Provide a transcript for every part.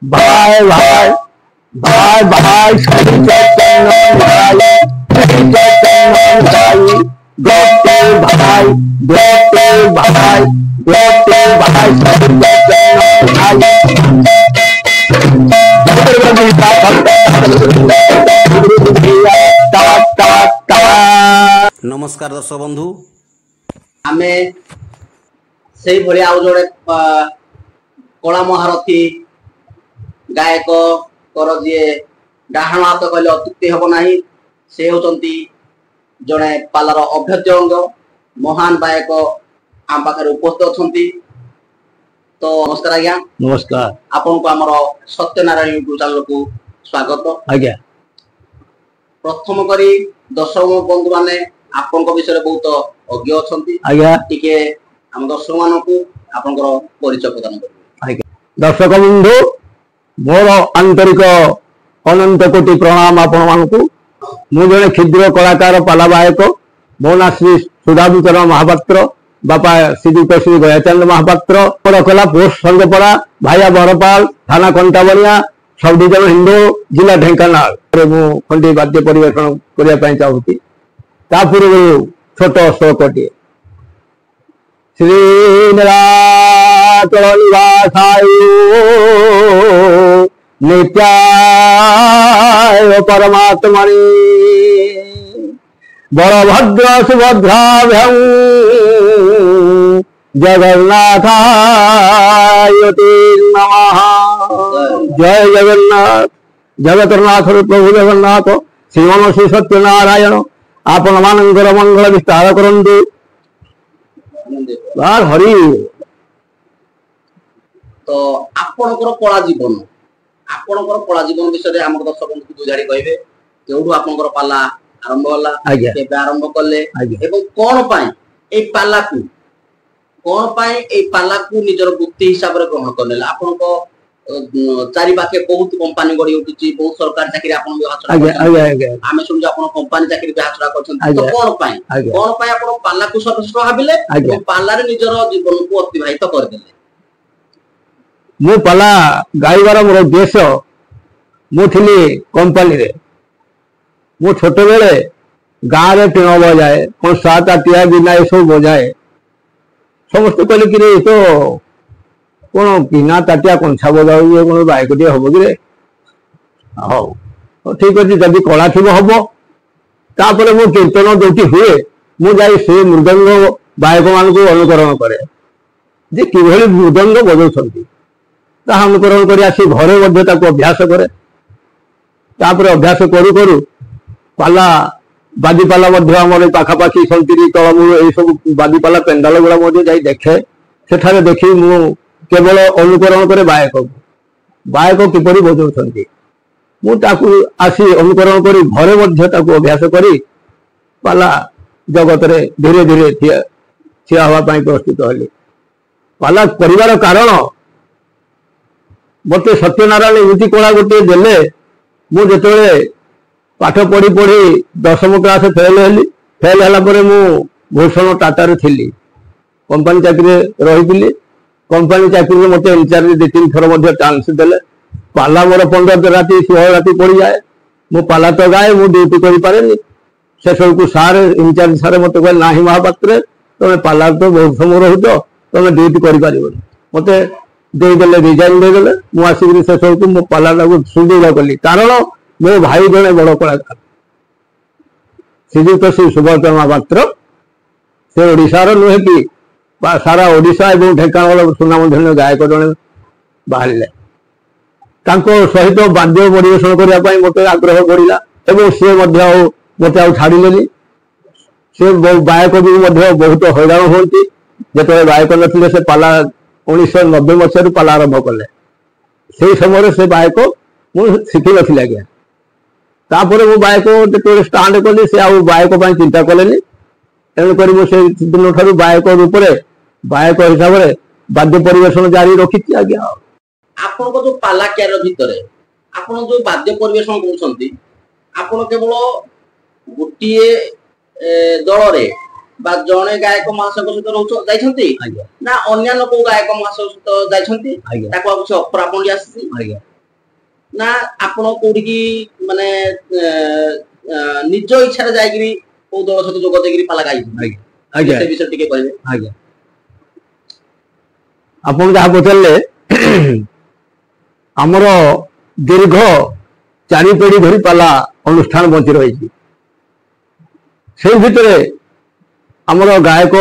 भाई भाई भाई भाई श्री चैतन्य भाई श्री चैतन्य भाई गोटे भाई गोटे भाई गोटे भाई श्री चैतन्य भाई। नमस्कार दर्शक बंधु आमे से भली आउ जोड़े कला महारथी गायक कर जी डाहाण हाथ कहले अत्युक्ति हम ना से होती जड़े पालार अभ्यर्थी अंग महान गायक आम पाखे उपस्थित अच्छा। तो नमस्कार आज्ञा। नमस्कार आपन को आमर सत्यनारायण यूट्यूब चैनल को स्वागत आज्ञा। प्रथम करी दर्शक बंधु माने आपन विषय बहुत अज्ञ अच्छा आज्ञा टिके आम दर्शक मान को आपन परिचय प्रदान कर। दर्शक बंधु मोर आंतरिक अनंत कोटि प्रणाम आपण मानकु। मु जने क्षुद्र कलाकार पाला गायक मो ना श्री सुधाचरण महापात्र बापा श्रीजुक्त श्री गयाचंद महापात्र कला पोस्ट संगपड़ा भाया बरपाल थाना कंटाबलिया सब डिविजन हिंदू जिला ढेंकानाल मु खंडी वाद्य परिवेषण करने चाहूँगी। छोट श्लोकटी श्रीनिराचल निवासाय नित्याय परमात्मने बलभद्र सुभद्राभ्यां जगन्नाथाय ते नमः। जय जगन्नाथ जगतनाथ प्रभु जगन्नाथ श्रीमन श्री सत्यनारायण आपण मानकर मंगल विस्तार करंतु। हरि तो आपणकर कला जीवन विषय आम दर्शक बंधु बुझाड़ी कहे केउठू आपणकर पाला आरंभ होला केबे आरंभ कले एवं कोन पाई ए पाला को निजर वृत्ति हिसाब रे ग्रहण करले आपनको चारि पाखे बहुत कंपनी गड़ी उठुची बहुत सरकार चाकरी आपन हासरा आमे सुन आपन कंपनी चाकरी भी हासरा करछन तो कोन पाई आपन पाला को सर्वश्रेष्ठ भाबिले पाला रे निजर जीवन को अतिबाहित कर देले। मु पाला गाइबार मोर उद्देश्य मु थिली कंपनी रे मु छोट बेले गाँव रे टीण बजाए कौन सात आटिया बिना ये सब बजाए समस्त कहले कि रे तो कौन बिना ताटिया कंछा बजाऊ कौन बाइक टे हम कि हाँ ठीक अच्छे जदि कला थी हम तापर मो कीर्तन जो हुए मुझे से मृदंग गायक मान को अनुकरण करे जे किभली मृदंग बजाउछंती ता अनुकरण कर आसी घरे अभ्यास करे तापर अभ्यास करू करू पाला बादीपाला आम पाखापाखि संतरी तलमूल यही सब बादीपाला पेंडाल गुड़ा जाई देखे सेठारे देखी मु केवल अनुकरण करे गायक किपरि बजाउछंती मु ताकू आसी अनुकरण करी घरे अभ्यास करी पाला जगत रे धीरे धीरे ठिया हवा पाई प्रस्तुत हली। पाला परिवार कारण मते सत्यनारायण एमती कला गोटे देले मु जेतबेले पाठ पढ़ी पढ़ी 10वीं क्लास फेल है मु भूषण टाटा रे थिली कंपनी चाकरी रही कंपनी चाकरी मत इंचार्ज 2-3 थर चांस देले पाला मोर 15 राति 16 राति पड़ जाए मु पाला तो गाए मु ड्यूटी कर पारे से सब को सार इंचार्ज सारे मत कहे ना महापात्र तुम पाला तो बहुत समय रहुच तुम ड्यूटी कर मत देदेले रिजाइन देदेले मु आसिक से सब को मो पाला सुदृढ़ कली कारण मो भाई जड़े बड़ कलाकार श्रीजुक्त श्री सुभाष महापात्र से ओडिशार नुहे कि सारा ओडिशा एवं ढेंकानाल सुनामधन्य गायक जड़े बाहर सहित वाद्य परिवेषण करने मत आग्रह बढ़ला सी मत छाड़िले से गायक भी बहुत हैरान होती जो गायक नथिले से पाला 1990 मसीह पाला आरंभ कले से समय से गायक मुझे शिखी नी आज्ञा तापर मु गायक जो स्टार्ट कली से गायक चिंता कले तेणुक मुझे दिन ठार गायक रूप से गायक हिसाब से वाद्य परिवेषण जारी रखी आज्ञा। आपन को जो पाला क्यार भितर आपन जो वाद्य परिवेषण करछंती आपन केवल गुटिए दल रे बा जणे गायक महाशय सहित रहउछ जाइछंती ना अन्य को गायक महाशय सहित जाइछंती ताको कुछ ऑफर आपन आसी ना आपण कोठी की माने निज इच्छा रे जायगिरी को दल सहित जोग देगिरी पाला गाई आज्ञा से विषय टिके कहबे आज्ञा आपण जहाँ पचारे आमर दीर्घ 4 पीढ़ी धरी पाला अनुष्ठान बंची रही से भितर आमर गायक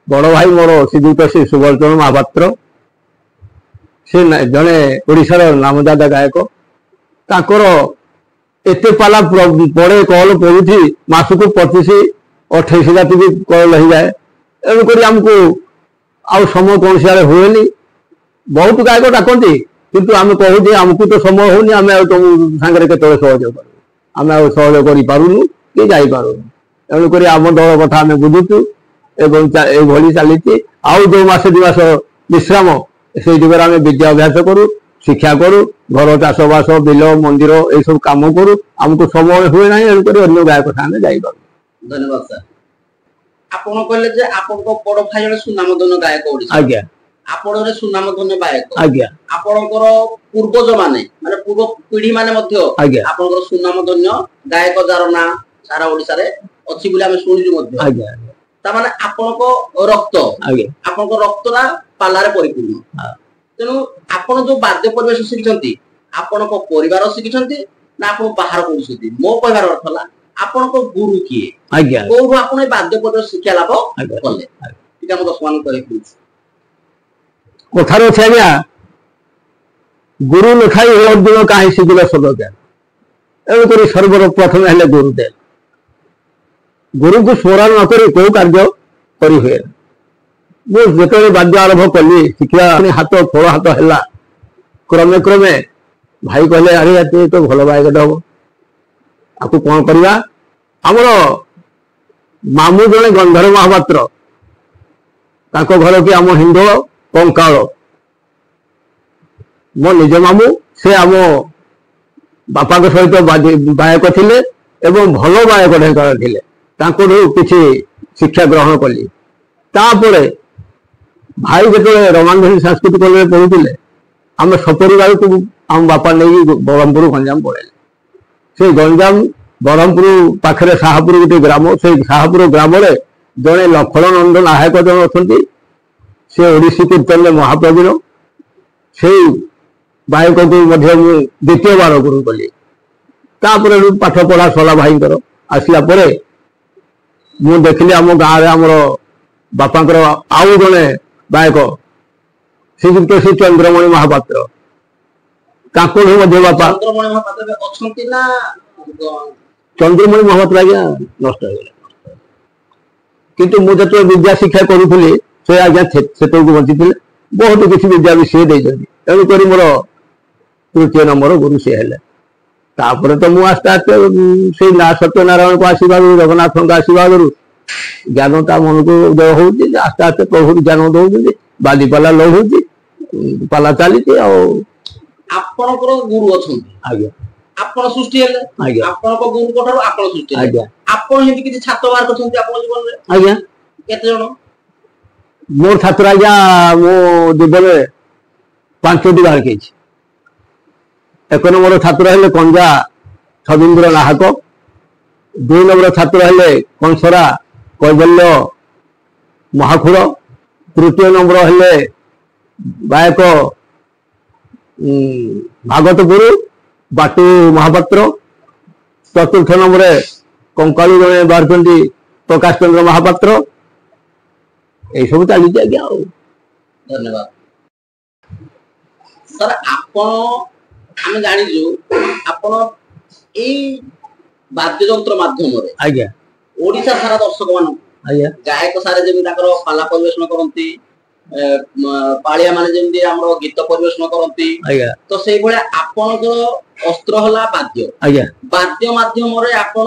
बड़ भाई मोर श्रीजुक्त श्री सुबलचरण महापात्र से जड़े ओडिशार नामजादा गायक ताकर एते पाला पड़े कल पड़ुची मासक 25-28 जाति भी कल हो जाए एणुक आमको आउ समय कौन सियाड़े हुए बहुत गायक डाकती किंतु आम कहूँ आमको तो समय होनी आम तुम सांगे केत सहयोग कर आम सहयोग करूँ कि जापरूँ एणुक आम दल कथा आम बुझुचु एवं चली आउ जो मास 2 मास विश्राम से जुगे आम विद्या अभ्यास करूँ शिक्षा करूँ घर चाष बास बिल मंदिर ये सब कम करूँ आमको समय हुए ना एणुक अन्य गायक सामने जापर। धन्यवाद सर आपण कहले जे आपण को बड़ भाई जने सुनामधन्य गायक ओडिसा आज्ञा आपण रे सुनामधन्य गायक आज्ञा आपणकर पूर्वज माने पूर्व पीढ़ी माने मध्ये आपणकर सुनामधन्य गायक जार ना सारा ओडिसा रे अछि बोले हम सुनिजु मध्ये आज्ञा ता माने आपणको रक्त आपणको रक्तरा पालारे परिपूर्ण तेनु आपण जो वाद्य परिवेश शिखिचंती आपणको परिवार शिखिचंती ना आपण बाहर कोउछंती मो परिवार अर्थला आपणको गुरु किए आज्ञा कोउ आपण वाद्य परिवेश शिक्षा लाभ कले ठीक हम दसमान करे प्लीज कथार अच्छे आज्ञा गुरु लिखाई अर्जुन कहीं शिखिल सब ज्ञान एणुक सर्वप्रथम है गुरुदेव गुरु को स्मरण नक कौ कार्य कर हुए मुझे वाद्य आरंभ कली शिक्षा हाथ फल हाथ है क्रमे क्रमे भाई कहले अरे तु तो भल गायक हम आपको कौन करवा आमर मामू जड़े गंधर्व महापात्र घर कि आम हिंदोल कंकाल मो निज मामू से आम बापा सहित गायक थिले एवं भल गायक ढेंकाल थिले किसी शिक्षा ग्रहण कली तापर भाई जो रमांधनी सांस्कृतिक कॉलेज पढ़ुते आम सपरिवार को आम बापा नहीं ब्रह्मपुर गंजाम पड़े से गंजाम ब्रह्मपुर पाखे शाहपुर गोटे ग्राम से शाहपुर ग्राम जड़े लखन नंदन नायक जन अच्छा से ओडिसी कीर्तन महाप्रवीण से गायक को द्वितीय बार गुरु कली पाठ पढ़ा सरला भाई आसला मु देखली आम गाँव आमर बापांकर आउ जड़े गायक श्रीजुक्त श्री चंद्रमणि महापात्र बापा चंद्रमणि महापात्र आज्ञा नष्ट हो किंतु मुझे विद्या शिक्षा करूली से आज्ञा से बंची थे बहुत किसी विद्या भी सी तेणुक मोर 3 नंबर गुरु सी है तापर तो मुझे आस्ते आस्ते से सत्यनारायण को आशीर्वाद जगन्नाथ का आशीर्वाद ज्ञान ता मन को जय हो आस्ते आस्ते प्रभु ज्ञान दौर बाली पाला लौट पाला चली गुरु अच्छा आपण सृष्टि हेले आज्ञा आपण को गुरु कोठारो आपण सृष्टि आज्ञा आपण हेति किछि छात्र बार करछन्ती आपण जीवन रे आज्ञा केते जण मोर छात्र आज्ञा मो जीवन रे 5टी बार केछि एक नंबर छात्र हेले कंजा छबिंद्र नाहक 2 नंबर छात्र हेले कंसरा कैबल्य महाखुर 3 नंबर हेले गायक भागवत गुरु बाटू महापात्र 4th नंबर कंकालू जड़े बाहर प्रकाश चंद्र महापात्र यही सब चली आज्ञा। धन्यवाद सर आपण जानिजु आपण ए वाद्य यंत्र माध्यम रे आज्ञा ओडिसा सारा दर्शक मान आज्ञा गायक सारे जेमि ताकर पाला परिवेषण करंती पालिया माने जेमि हमरो गीत परिवेषण करंती तो सेई भले आपण जो अस्त्र हला वाद्य आज्ञा वाद्य माध्यम रे आपण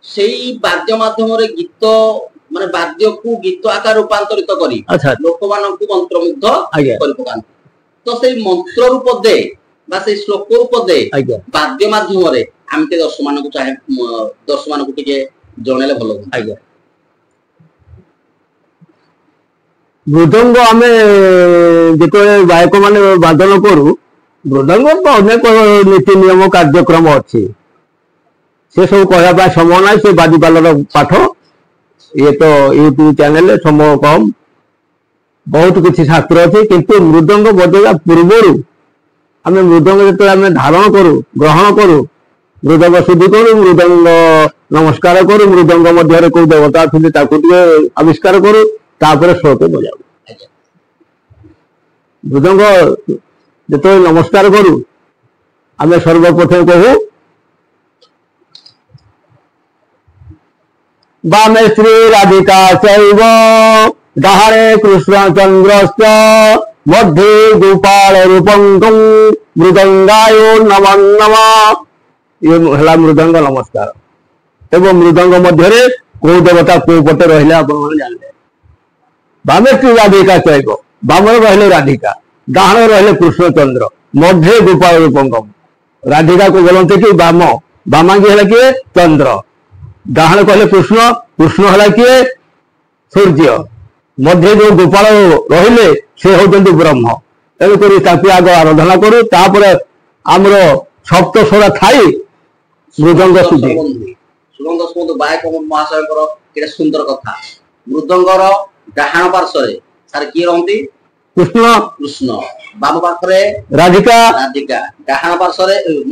सेई वाद्य माध्यम रे गीत माने वाद्य को गीत आकार रूपांतरित करी लोक मान को मंत्रमुग्ध करि पकान तो सेई मंत्र रूप दे बा सेई श्लोक रूप दे वाद्य माध्यम रे आमते दर्शक मान को चाहे दर्शक मान को टिके जणेले भलो आज्ञा। मृदंग आम जो गायक मान वादन करू मृदंग तो अनेक नीति नियम कार्यक्रम अच्छी से सब कहवाई समय ना से बाजीपाल पाठ ये तो यूट्यूब चैनल समय कम बहुत किसी शास्त्र अच्छी किंतु मृदंग बजेगा पूर्वर आम मृदंग जो आम धारण करूँ ग्रहण करूँ मृदंग शुद्धि करूँ मृदंग नमस्कार करूँ मृदंग मध्य कौ देवता अच्छे आविष्कार करूँ तापर स्वर को बजाऊ मृदंग जो नमस्कार करूँ आम सर्वप्रथम कहू वामे श्री राधिका चैव डाहणे कृष्णचंद्रश्च मध्ये गोपाल रूपंकं मृदंगायो नमः नमः ये हला मृदंग नमस्कार एवं मृदंग मध्य कौ देवता कौ पटे रहिले आपण जानले वामे श्री राधिका चैव बामन रहिले राधिका डाहण रहिले कृष्णचंद्र मध्य गोपाल रूपंकम राधिका को बोलते कि बाम बामांगी है किए चंद्र डाहण कहले कृष्ण कृष्ण है किए सूर्य मध्य जो गोपाल रहिले से होते ब्रह्म तेणुक आग आराधना करूँ तापर आमर सप्त स्वरा थाई मृदंग शुद्धि सुगंध सुगंध बायक महाशय सुंदर कथा मृदंगर डाहाण पार्श्व सार किए रही कृष्ण कृष्ण बाम पाखरे राधिका राधिका डाहाण पार्श्व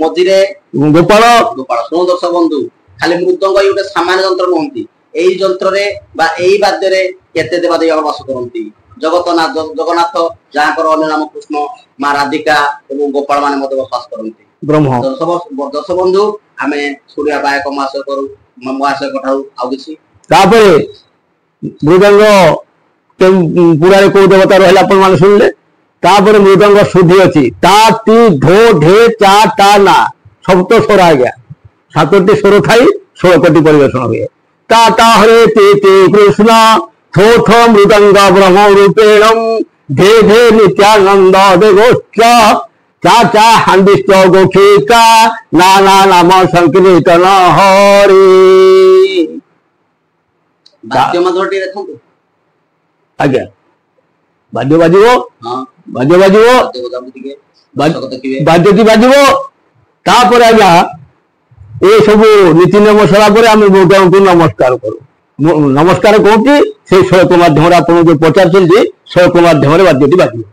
मझिरे गोपाल गोपाल शुण दर्शक बंधु खाली मृदंग गोटे सामान्य जंत्र नुहति एई जंत्र रे बा एई वाद्य रे केते देवादेवी वास करती जगन्नाथ जगन्नाथ जहाँकर अन्य नाम कृष्ण माँ राधिका एवं गोपाल माने मध्य बसवास करती ब्रह्म दर्शक बंधु आम शुणिया बायक महाशय करू महाशय ठारू आउ किसी तापरे मृदंग पुरा कौ देवता रहा अपन मान शुणिले तापर मृदंग शुद्धि अच्छी ता ती धो ढे चा टा ना सप्त स्वर आ गया 7टी स्वर थाई 16 कोटी परिवेशन हुए ता ता हरे ते ते कृष्ण थो थो मृदंग ब्रह्म रूपेण धे धे नित्यानंद देवोच्च चा चा हांदिश्च गोखिका नाना नाम संकीर्तन हरि बाद्य मधुरटी देखंतु आज्ञा बाद्य बाजिबो हां बाद्य बाजिबो बाद्यटी बाजिबो तापर आज्ञा ये सब नीति नियम सरा पर आम मृदंग को नमस्कार करूँ नमस्कार कहूँ से श्लोक माध्यम आपको जो पचार श्लोक माध्यम बाद्यटी बाजिबो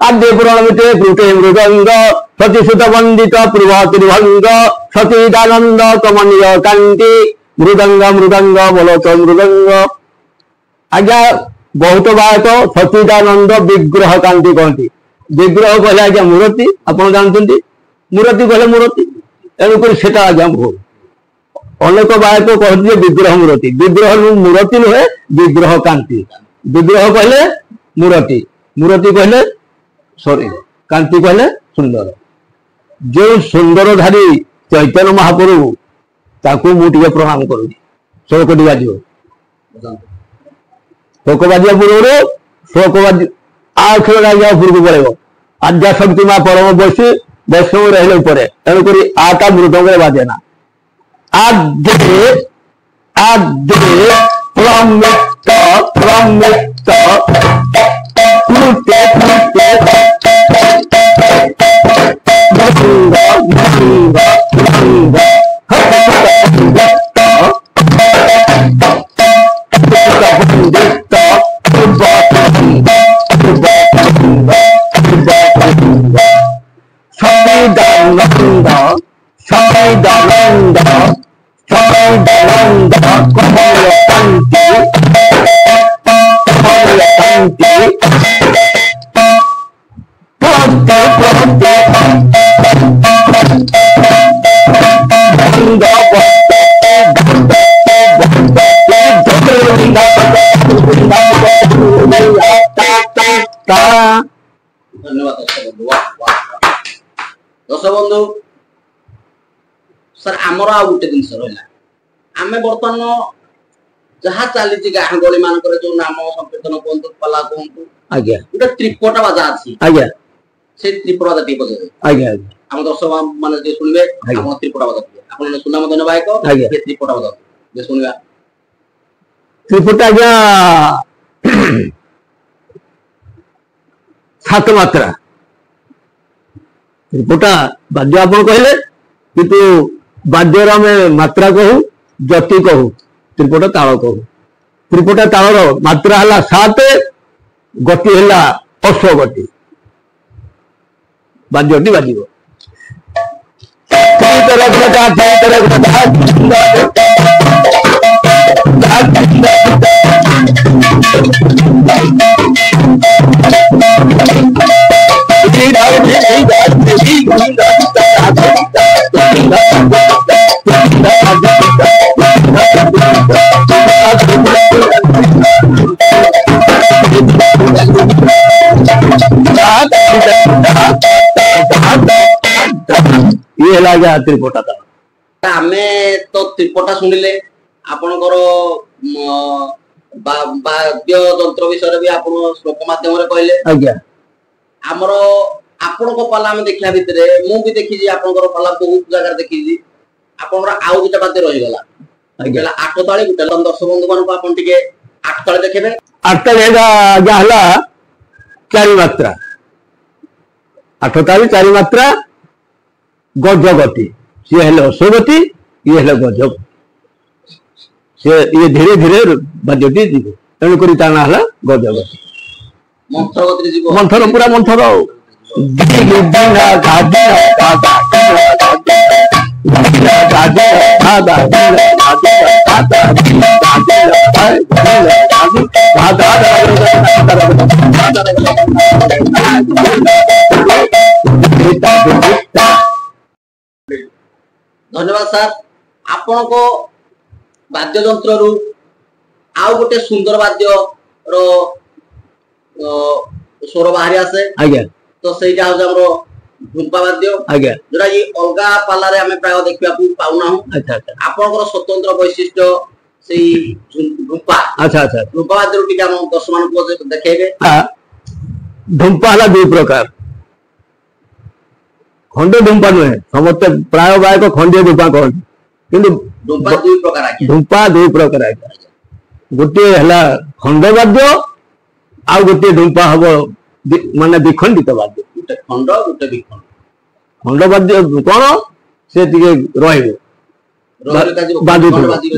आद्य पुराण मिटे कृते मृदंग सतीसुत वंदित पूर्वतिर्भंग सतीदानंद कमनीय कांति मृदंग मृदंग बोलो तो मृदंग आज्ञा बहुत बात सतीदानंद विग्रह कांति कहती विग्रह कहले आज्ञा मूर्ति आप जानते मूर्ति कहले मूर्ति तेणुक से आज्ञा भूल अनेक बायक कहते विग्रह मूर्ति विग्रह मूर्ति नुहे विग्रह कांति विग्रह कहले मूर्ति मूर्ति कहले शरीर कांति कहले सुंदर जो सुंदरधारी चैतन्य महाप्रभु ताकू मुझे प्रणाम करूँ शोक बाजिब शोक बाजिया पूर्व शोक बाजी आखिर आज्ञा उपरको पड़ेगा आद्या शक्ति माँ परम बसी वैष्णव रहे ऊपर तेणुक आटा मृदंग बाजेना आद्य आद्य प्रमित प्रमित कृत्य कृत्य भृंग भृंग भृंग सचिदानंद सचिदानंद सचिदानंद कमल कांति कमल कांति प्रत्य प्रत्य भंग धन्यवाद दर्शक बंधु सर आमर आ गोटे जिन रहा आम बर्तमान जहाँ चली गाँ गली मान जो नाम संकीर्तन कहतु पाला कहतु आज्ञा गोटे त्रिपटा बाजा अच्छी आज्ञा से त्रिपटा बाजा टी बजे आज्ञा आम दर्शक मैंने शुणवे आप त्रिपटा बाजा आप सुना मदन बायक त्रिपटा बाजा शुणा त्रिपटा आज्ञा 7 मात्रा त्रिपुटा बाद्य आप कहले किंतु बाद्यर आम मात्रा कहू जति कहू त्रिपुटा ताल कहू त्रिपुटा ताल मात्रा है 7 गति है 8 गति बाद्यटी बाजिब ये लगे त्रिपुटा आमे तो त्रिपुटा शुणिले आपणकर वाद्य जंत्र विषय भी आप श्लोक माध्यम कहले आज्ञा आमर आपण पाला आम देखा भितर मुझे देखी आपंकर पाला बहुत जगह देखी आपंकर आउ दुटा बाद्य रहीगला 8 ताली गुटे दर्शक बंधु मान आप आठ ताली देखे 8 ताली आज्ञा 4 मात्रा 8 ताली 4 मात्रा गजगति सी है 8 गति ये है गज से ये धीरे धीरे बाद्यटी जीव तेणुक ताना है गजगति मंथर पूरा मंथर धन्यवाद सर आपण को वाद्य जंत्र रु आउ गोटे सुंदर वाद्य रो स्वर बाहरी आसे आज्ञा तो सेटा हो हमरो ढुंपा वाद्य आज्ञा जोरा ये अलगा पाला रे हमें प्राय देखिबा को पाउना हूं अच्छा अच्छा आपनकर स्वतंत्र वैशिष्ट्य सेई ढुंपा अच्छा अच्छा ढुंपा वाद्य टिका हम दर्शमान को देखेबे ढुंपा हला 2 प्रकार खंडे ढुंपा नुहे समस्त प्राय गायक खंडे ढुंपा कहते किंतु ढुंपा 2 प्रकार है गोटे है खंड वाद्य आ गोटे ढुंपा हम माने विखंडित वाद्य गोटे खंड गोटे विखंड खंड वाद्य कौन से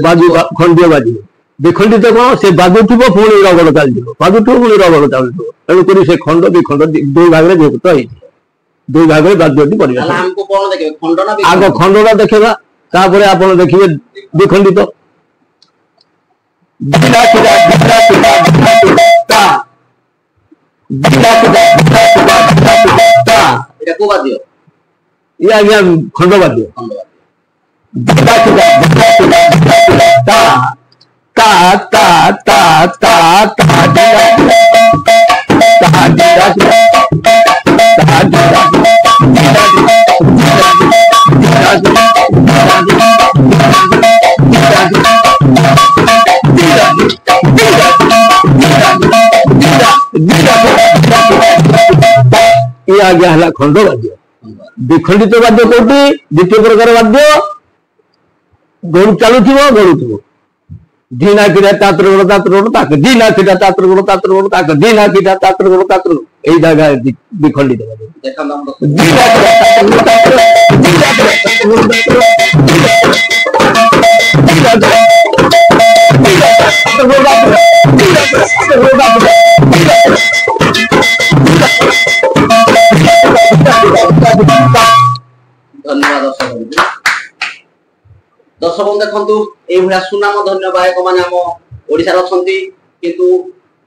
बाजू खंडीय बाजू विखंडित कौन से बाजुव पुणी रगड़ चलती बाजुव पुणी रगड़ चलती तेणुक से खंड विखंड 2 भाग में विभक्त हो 2 भाग में बाद्यटी परिवेशन आग खंडटा देखा तापर आप देखिए विखंडित ये आज्ञा खंडवाद्य ये आज्ञा है खंड वाद्य विखंडित वाद्य कौटी द्वितीय प्रकार वाद्य गरु चलुव दी नाकीटा तातर गोड़ ताक दी नाकीटा तातर गोड़ ताक दी नाकीटा तातर गोड़ यही जगह विखंडित धन्यवाद दर्शक देखु ये सुनाम धन्य गायक मैंने आम ओडिशार अछंती किंतु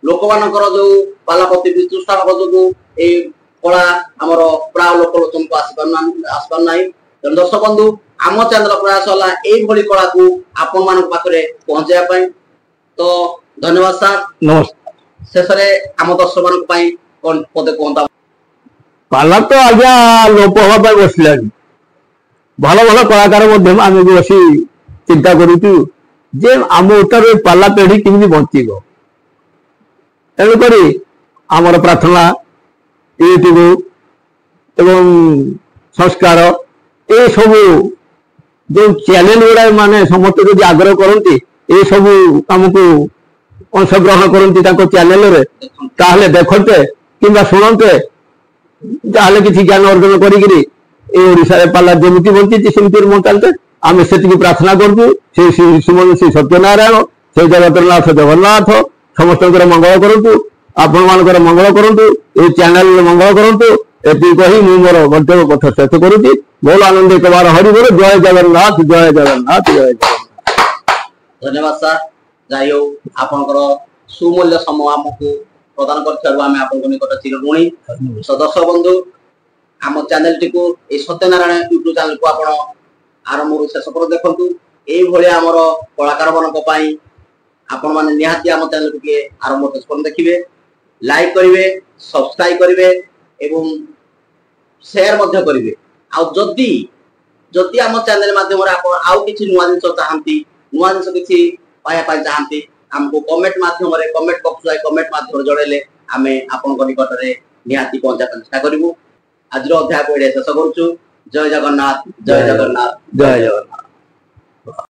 लोक मानकर जो पाला प्रति वितृष्टा जो ये कला आमर प्राय लोक लोचन को आसपार ना दर्शक बंधु आम चैनल प्रयास है ये कला को आपण मान पाखे पहुंचाई तो धन्यवाद सर नमस्कार शेष आम दर्शक मान पदे कहता पाला तो आज्ञा लोप हवा बसला भल भल कलाकार आम भी बस चिंता करुचु जे आम उत्तर पाला पीढ़ी किमी बचब तेणुक आमर प्रार्थना यूट्यूब एवं संस्कार ये सब जो चैनल गुड़ा माने समस्त जो आग्रह करती ये सब आमको अंशग्रहण करती चैनल रे ताहले देखते कि शुणते ଯାହାହେଲେ କିଛି ଜ୍ଞାନ ଅର୍ଜନ କରିକିରି এই ওড়িশার পাল্লা যেମିତି বঞ্চিଛି ସେମିତି ମୋ ଚାଲିছে ଆମେ ସେତିକି ପ୍ରାର୍ଥନା କରୁଛୁ ସେ ଶ୍ରୀ ସତ୍ୟନାରାୟଣ ସେ ଜଗତର ନାଥ ଜଗନ୍ନାଥ ସମସ୍ତଙ୍କର ମଙ୍ଗଳ କରନ୍ତୁ ଆପଣମାନଙ୍କର ମଙ୍ଗଳ କରନ୍ତୁ এই ଚ୍ୟାନେଲର ମଙ୍ଗଳ କରନ୍ତୁ ଏତିକି କହି ମୁଁ ମୋର ବକ୍ତବ୍ୟ ପଥ ଶେଷ କରୁଛି ବହୁ ଆନନ୍ଦ କୁମାର ହରିବୋଲ ଜୟ ଜଗନ୍ନାଥ ଜୟ ଜଗନ୍ନାଥ ଜୟ ଜଗନ୍ନାଥ ଧନ୍ୟବାଦ ସାର୍ ଯାଇ ହଉ ଆପଣଙ୍କର ସୁମୂଲ୍ୟ ସମୟ ଆମକୁ ପ୍ରଦାନ କରିଥିବାରୁ ଆମେ ଆପଣଙ୍କ ନିକଟ ଚିରଋଣୀ ଦର୍ଶକ ବନ୍ଧୁ ଆମ ଚ୍ୟାନେଲଟିକୁ এই ସତ୍ୟନାରାୟଣ ୟୁଟ୍ୟୁବ ଚ୍ୟାନେଲକୁ ଆପଣ ଆରମ୍ଭରୁ ଶେଷ ପର୍ଯ୍ୟନ୍ତ ଦେଖନ୍ତୁ ଏଇଭଳି ଆମର କଳାକାରମାନଙ୍କ ପାଇଁ ଆପଣମାନେ ନିହାତି ଆମ ଚ୍ୟାନେଲକୁ ଟିକେ ଆରମ୍ଭ ଶେଷ ପର୍ଯ୍ୟନ୍ତ ଦେଖିବେ ଲାଇକ୍ କରିବେ ସବସ୍କ୍ରାଇବ କରିବେ ଏବଂ ସେୟାର ମଧ୍ୟ କରିବେ ଆଉ ଯଦି ଯଦି ଆମ ଚ୍ୟାନେଲ ମାଧ୍ୟମରେ ଆପଣ ଆଉ କିଛି ନୂଆ ଜିନିଷ ଚାହାନ୍ତି ନୂଆ ଜିନିଷ କିଛି ପାଇବା ପାଇଁ ଚାହାନ୍ତି ଆମକୁ କମେଣ୍ଟ ମାଧ୍ୟମରେ କମେଣ୍ଟ ବକ୍ସ କମେଣ୍ଟ ମାଧ୍ୟମରେ ଜଣାଇଲେ ଆମେ ଆପଣଙ୍କ ନିକଟରେ ନିହାତି ପହଞ୍ଚିବା ପାଇଁ ଚେଷ୍ଟା କରିବୁ ଆଜିର ଅଧ୍ୟାୟକୁ ଏଇଠି ଶେଷ କରୁଛୁ ଜୟ ଜଗନ୍ନାଥ ଜୟ ଜଗନ୍ନାଥ ଜୟ ଜଗନ୍ନାଥ।